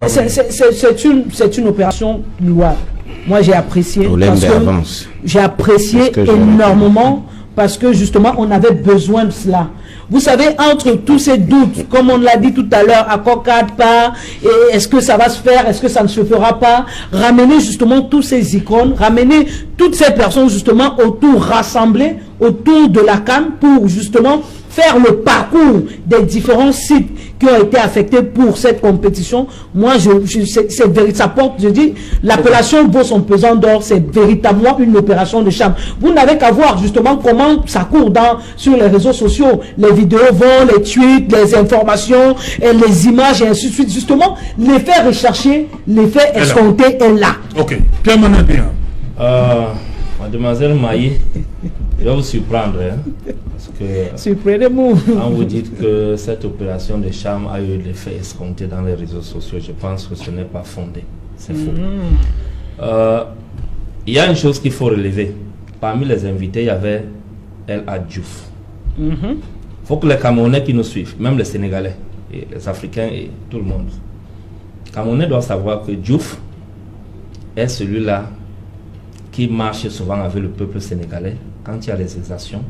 C'est une opération louable. Moi, j'ai apprécié. J'ai apprécié énormément parce que justement, on avait besoin de cela. Vous savez, entre tous ces doutes, comme on l'a dit tout à l'heure, à Cocade pas, est-ce que ça va se faire, est-ce que ça ne se fera pas, ramener justement tous ces icônes, ramener toutes ces personnes justement autour, rassemblées autour de la CAN pour justement faire le parcours des différents sites qui ont été affectés pour cette compétition. Moi, ça porte, je dis, l'appellation vaut son pesant d'or, c'est véritablement une opération de charme. Vous n'avez qu'à voir justement comment ça court sur les réseaux sociaux. Les vidéos vont, les tweets, les informations, et les images et ainsi de suite. Justement, l'effet recherché, l'effet escompté est là. Ok. Pierre Manabia. Mademoiselle Maï, je vais vous surprendre. Parce que surprenez-moi. Quand vous dites que cette opération de charme a eu l'effet escompté dans les réseaux sociaux, je pense que ce n'est pas fondé. C'est faux. Il y a une chose qu'il faut relever. Parmi les invités, il y avait El Hadj Diouf. Il faut que les Camerounais qui nous suivent, même les Sénégalais, et les Africains et tout le monde, les Camerounais doivent savoir que Diouf est celui-là qui marche souvent avec le peuple sénégalais quand il y a les exactions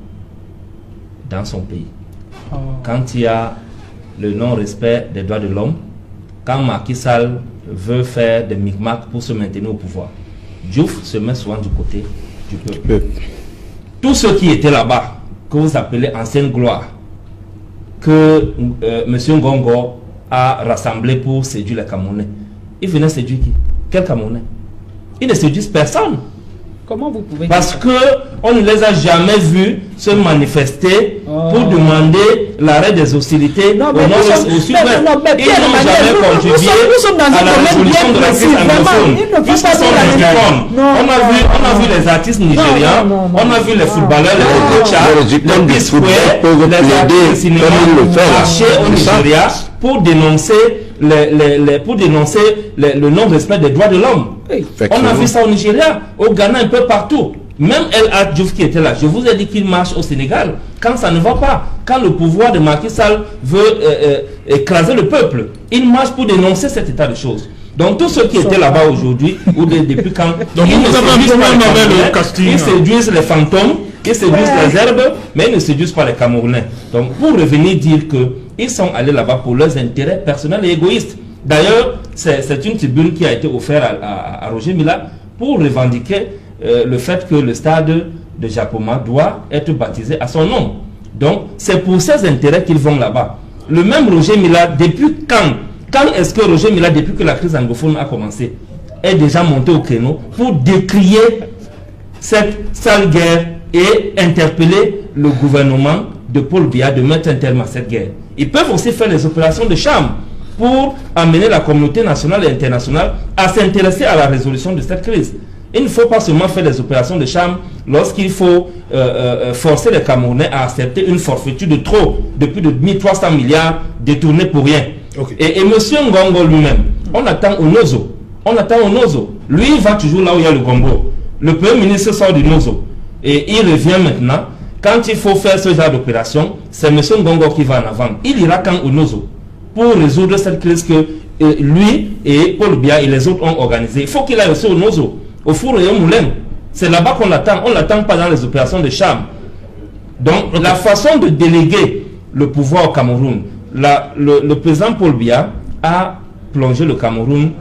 dans son pays. Quand il y a le non-respect des droits de l'homme, quand Macky Sall veut faire des micmacs pour se maintenir au pouvoir, Diouf se met souvent du côté du peuple. Tous ceux qui étaient là-bas, que vous appelez ancienne gloire, que M. Ngongo a rassemblé pour séduire les Camerounais, il venait séduire qui? Quel Camerounais? Ils ne séduisent personne. Comment vous pouvez Parce que on ne les a jamais vus se manifester pour demander l'arrêt des hostilités au nord-est, au sud-ouest. Ils n'ont jamais contribué à la résolution de la crise anglophone. Puisqu'ils sont les on a vu les artistes nigérians, on a vu les footballeurs, les coachs, les biscuits, les artistes de cinéma marcher au Nigeria pour dénoncer le non-respect des droits de l'homme. On a vu ça au Nigeria, au Ghana, un peu partout. Même El Hadj Diouf qui était là, je vous ai dit qu'il marche au Sénégal quand ça ne va pas, quand le pouvoir de Macky Sall veut écraser le peuple, il marche pour dénoncer cet état de choses. Donc tous ceux qui étaient là-bas aujourd'hui, ou depuis quand, ils séduisent les fantômes, ils séduisent les herbes, mais ils ne séduisent pas les Camerounais. Donc pour revenir dire que ils sont allés là-bas pour leurs intérêts personnels et égoïstes. D'ailleurs, c'est une tribune qui a été offerte à Roger Mila pour revendiquer le fait que le stade de Japoma doit être baptisé à son nom. Donc, c'est pour ces intérêts qu'ils vont là-bas. Le même Roger Mila, depuis quand est-ce que Roger Mila, depuis que la crise anglophone a commencé, est déjà monté au créneau pour décrier cette sale guerre et interpeller le gouvernement de Paul Biya de mettre un terme à cette guerre? Ils peuvent aussi faire les opérations de charme pour amener la communauté nationale et internationale à s'intéresser à la résolution de cette crise. Il ne faut pas seulement faire des opérations de charme lorsqu'il faut forcer les Camerounais à accepter une forfaiture de trop de plus de 1300 milliards détournés pour rien. Et M. Ngongo lui-même, on attend au Nozo. Lui, il va toujours là où il y a le Gombo. Le Premier ministre sort du Nozo. Et il revient maintenant. Quand il faut faire ce genre d'opération, c'est M. Ngongo qui va en avant. Il ira quand au Nozo pour résoudre cette crise que lui et Paul Biya et les autres ont organisée. Il faut qu'il aille aussi au Nozo, au four et au moulin. C'est là-bas qu'on l'attend. On ne l'attend pas dans les opérations de charme. Donc, la façon de déléguer le pouvoir au Cameroun, le président Paul Biya a plongé le Cameroun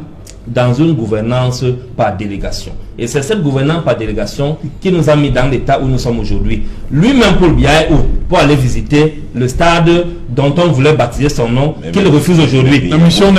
dans une gouvernance par délégation. Et c'est cette gouvernance par délégation qui nous a mis dans l'état où nous sommes aujourd'hui. Lui-même, Paul Biya, est où pour aller visiter le stade dont on voulait baptiser son nom, qu'il refuse aujourd'hui.